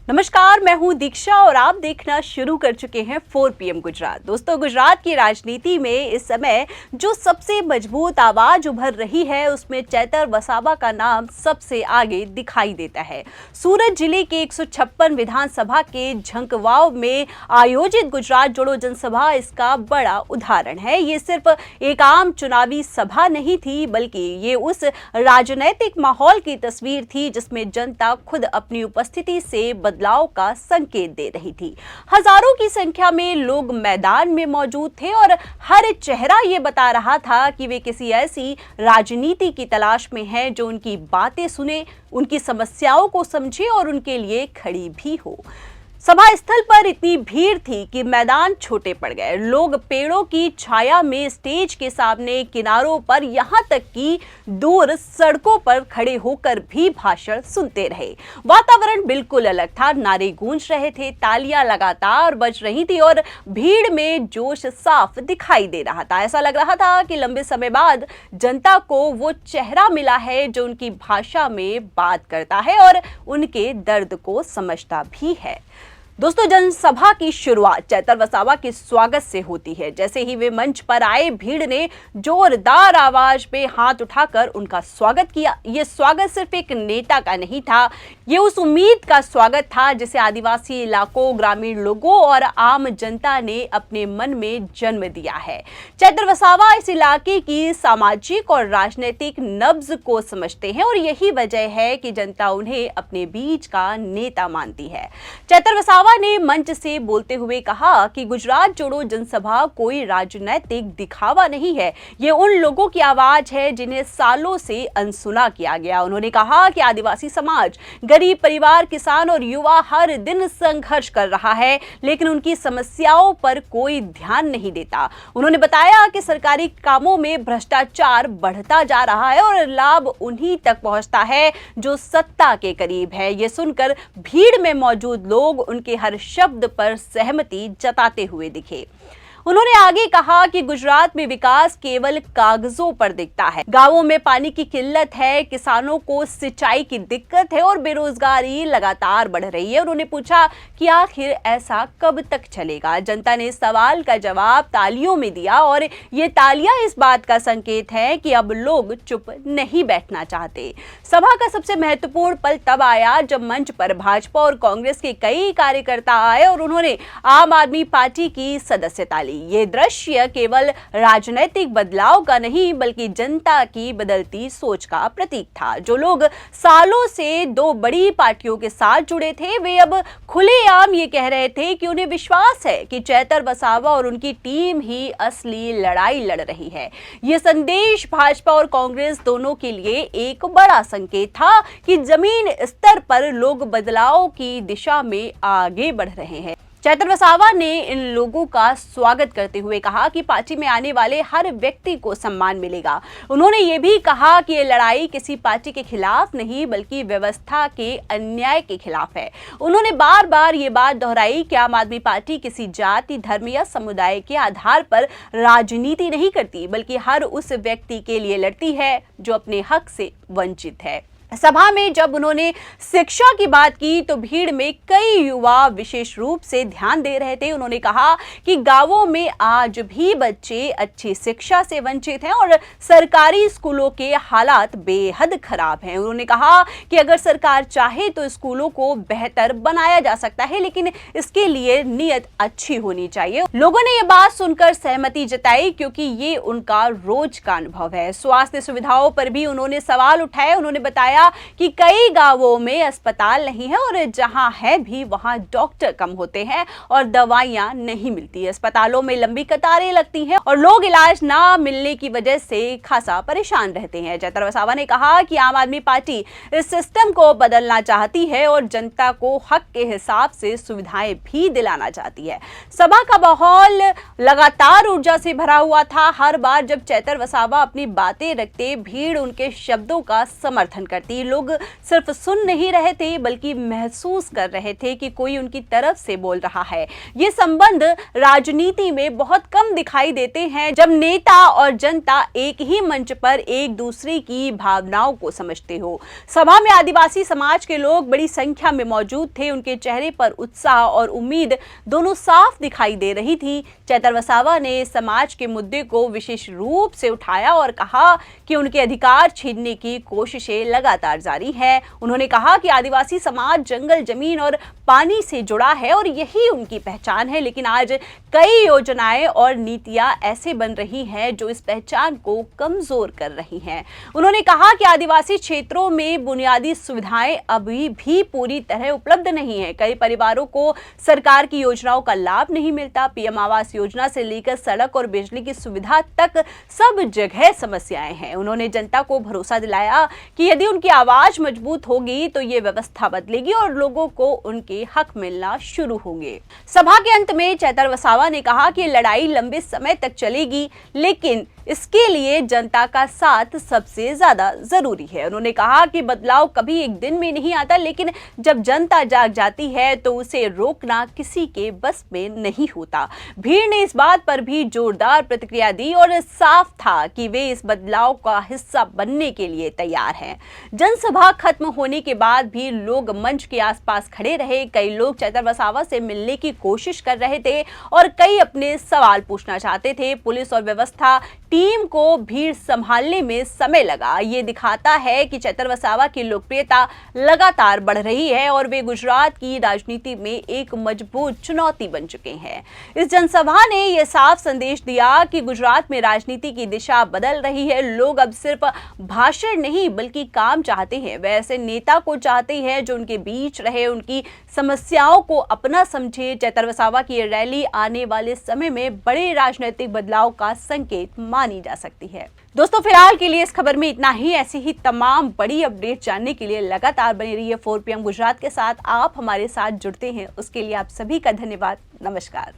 नमस्कार, मैं हूं दीक्षा और आप देखना शुरू कर चुके हैं 4 PM गुजरात। दोस्तों, गुजरात की राजनीति में इस समय जो सबसे मजबूत आवाज उभर रही है उसमें चैतर वसावा का नाम सबसे आगे दिखाई देता है। सूरत जिले के 156 विधानसभा के झंकवाव में आयोजित गुजरात जोड़ो जनसभा इसका बड़ा उदाहरण है। ये सिर्फ एक आम चुनावी सभा नहीं थी, बल्कि ये उस राजनैतिक माहौल की तस्वीर थी जिसमें जनता खुद अपनी उपस्थिति से बदलाव का संकेत दे रही थी। हजारों की संख्या में लोग मैदान में मौजूद थे और हर चेहरा ये बता रहा था कि वे किसी ऐसी राजनीति की तलाश में हैं जो उनकी बातें सुने, उनकी समस्याओं को समझे और उनके लिए खड़ी भी हो। सभा स्थल पर इतनी भीड़ थी कि मैदान छोटे पड़ गए। लोग पेड़ों की छाया में स्टेज के सामने, किनारों पर, यहाँ तक कि दूर सड़कों पर खड़े होकर भी भाषण सुनते रहे। वातावरण बिल्कुल अलग था। नारे गूंज रहे थे, तालियां लगातार बज रही थी और भीड़ में जोश साफ दिखाई दे रहा था। ऐसा लग रहा था कि लंबे समय बाद जनता को वो चेहरा मिला है जो उनकी भाषा में बात करता है और उनके दर्द को समझता भी है। दोस्तों, जनसभा की शुरुआत चैतर वसावा के स्वागत से होती है। जैसे ही वे मंच पर आए, भीड़ ने जोरदार आवाज में हाथ उठाकर उनका स्वागत किया। ये स्वागत सिर्फ एक नेता का नहीं था, ये उस उम्मीद का स्वागत था जिसे आदिवासी इलाकों, ग्रामीण लोगों और आम जनता ने अपने मन में जन्म दिया है। चैतर वसावा इस इलाके की सामाजिक और राजनीतिक नब्ज को समझते हैं और यही वजह है कि जनता उन्हें अपने बीच का नेता मानती है। चैतर वसावा ने मंच से बोलते हुए कहा कि गुजरात जोड़ो जनसभा कोई राजनीतिक दिखावा नहीं है, ये उन लोगों की आवाज है जिन्हें सालों से अनसुना किया गया। उन्होंने कहा कि आदिवासी समाज, गरीब परिवार, किसान और युवा हर दिन संघर्ष कर रहा है, लेकिन उनकी समस्याओं पर कोई ध्यान नहीं देता। उन्होंने बताया कि सरकारी कामों में भ्रष्टाचार बढ़ता जा रहा है और लाभ उन्हीं तक पहुंचता है जो सत्ता के करीब है। ये सुनकर भीड़ में मौजूद लोग उनके हर शब्द पर सहमति जताते हुए दिखे। उन्होंने आगे कहा कि गुजरात में विकास केवल कागजों पर दिखता है। गांवों में पानी की किल्लत है, किसानों को सिंचाई की दिक्कत है और बेरोजगारी लगातार बढ़ रही है। उन्होंने पूछा कि आखिर ऐसा कब तक चलेगा। जनता ने सवाल का जवाब तालियों में दिया और ये तालियां इस बात का संकेत है कि अब लोग चुप नहीं बैठना चाहते। सभा का सबसे महत्वपूर्ण पल तब आया जब मंच पर भाजपा और कांग्रेस के कई कार्यकर्ता आए और उन्होंने आम आदमी पार्टी की सदस्यता ली। ये दृश्य केवल राजनीतिक बदलाव का नहीं, बल्कि जनता की बदलती सोच का प्रतीक था। जो लोग सालों से दो बड़ी पार्टियों के साथ जुड़े थे, वे अब खुलेआम ये कह रहे थे कि उन्हें विश्वास है कि चैतर वसावा और उनकी टीम ही असली लड़ाई लड़ रही है। ये संदेश भाजपा और कांग्रेस दोनों के लिए एक बड़ा संकेत था कि जमीन स्तर पर लोग बदलाव की दिशा में आगे बढ़ रहे हैं। चैतर वसावा ने इन लोगों का स्वागत करते हुए कहा कि पार्टी में आने वाले हर व्यक्ति को सम्मान मिलेगा। उन्होंने ये भी कहा कि ये लड़ाई किसी पार्टी के खिलाफ नहीं, बल्कि व्यवस्था के अन्याय के खिलाफ है। उन्होंने बार बार ये बात दोहराई कि आम आदमी पार्टी किसी जाति, धर्म या समुदाय के आधार पर राजनीति नहीं करती, बल्कि हर उस व्यक्ति के लिए लड़ती है जो अपने हक से वंचित है। सभा में जब उन्होंने शिक्षा की बात की तो भीड़ में कई युवा विशेष रूप से ध्यान दे रहे थे। उन्होंने कहा कि गांवों में आज भी बच्चे अच्छी शिक्षा से वंचित हैं और सरकारी स्कूलों के हालात बेहद खराब हैं। उन्होंने कहा कि अगर सरकार चाहे तो स्कूलों को बेहतर बनाया जा सकता है, लेकिन इसके लिए नीयत अच्छी होनी चाहिए। लोगों ने ये बात सुनकर सहमति जताई क्योंकि ये उनका रोज का अनुभव है। स्वास्थ्य सुविधाओं पर भी उन्होंने सवाल उठाए। उन्होंने बताया कि कई गांवों में अस्पताल नहीं है और जहां है भी वहां डॉक्टर कम होते हैं और दवाइयां नहीं मिलती। अस्पतालों में लंबी कतारें लगती हैं और लोग इलाज ना मिलने की वजह से खासा परेशान रहते हैं। चैतर वसावा ने कहा कि आम आदमी पार्टी इस सिस्टम को बदलना चाहती है और जनता को हक के हिसाब से सुविधाएं भी दिलाना चाहती है। सभा का माहौल लगातार ऊर्जा से भरा हुआ था। हर बार जब चैतर वसावा अपनी बातें रखते, भीड़ उनके शब्दों का समर्थन करती थी। लोग सिर्फ सुन नहीं रहे थे बल्कि महसूस कर रहे थे कि कोई उनकी तरफ से बोल रहा है। ये संबंध राजनीति में बहुत कम दिखाई देते हैं, जब नेता और जनता एक ही मंच पर एक दूसरे की भावनाओं को समझते हो। सभा में आदिवासी समाज के लोग बड़ी संख्या में मौजूद थे। उनके चेहरे पर उत्साह और उम्मीद दोनों साफ दिखाई दे रही थी। चैतर वसावा ने समाज के मुद्दे को विशेष रूप से उठाया और कहा कि उनके अधिकार छीनने की कोशिशें लगातार जारी है। उन्होंने कहा कि आदिवासी समाज जंगल, जमीन और पानी से जुड़ा है और यही उनकी पहचान है, लेकिन आज कई योजनाएं और नीतियां ऐसे बन रही हैं जो इस पहचान को कमजोर कर रही हैं। उन्होंने कहा कि आदिवासी क्षेत्रों में बुनियादी सुविधाएं अभी भी पूरी तरह उपलब्ध नहीं है। कई परिवारों को सरकार की योजनाओं का लाभ नहीं मिलता। पीएम आवास योजना से लेकर सड़क और बिजली की सुविधा तक सब जगह समस्याएं हैं। उन्होंने जनता को भरोसा दिलाया कि यदि उनकी आवाज मजबूत होगी तो ये व्यवस्था बदलेगी और लोगों को उनके हक मिलना शुरू होंगे। सभा के अंत में चैतर वसावा ने कहा कि लड़ाई लंबे समय तक चलेगी, लेकिन इसके लिए जनता का साथ सबसे ज्यादा जरूरी है। उन्होंने कहा कि बदलाव कभी एक दिन में नहीं आता, लेकिन जब जनता जाग जाती है तो उसे रोकना किसी के बस में नहीं होता। भीड़ ने इस बात पर भी जोरदार प्रतिक्रिया दी और साफ था कि वे इस बदलाव का हिस्सा बनने के लिए तैयार हैं। जनसभा खत्म होने के बाद भी लोग मंच के आसपास खड़े रहे। कई लोग चैतर वसावा से मिलने की कोशिश कर रहे थे और कई अपने सवाल पूछना चाहते थे। पुलिस और व्यवस्था टीम को भीड़ संभालने में समय लगा। ये दिखाता है कि चैतर वसावा की लोकप्रियता लगातार बढ़ रही है और वे गुजरात की राजनीति में एक मजबूत चुनौती बन चुके हैं। इस जनसभा ने यह साफ संदेश दिया कि गुजरात में राजनीति की दिशा बदल रही है। लोग अब सिर्फ भाषण नहीं बल्कि काम चाहते हैं। वे ऐसे नेता को चाहते हैं जो उनके बीच रहे, उनकी समस्याओं को अपना समझे। चैतर वसावा की रैली आने वाले समय में बड़े राजनीतिक बदलाव का संकेत मानी जा सकती है। दोस्तों, फिलहाल के लिए इस खबर में इतना ही। ऐसी ही तमाम बड़ी अपडेट जानने के लिए लगातार बनी रहिए 4 PM गुजरात के साथ। आप हमारे साथ जुड़ते हैं उसके लिए आप सभी का धन्यवाद। नमस्कार।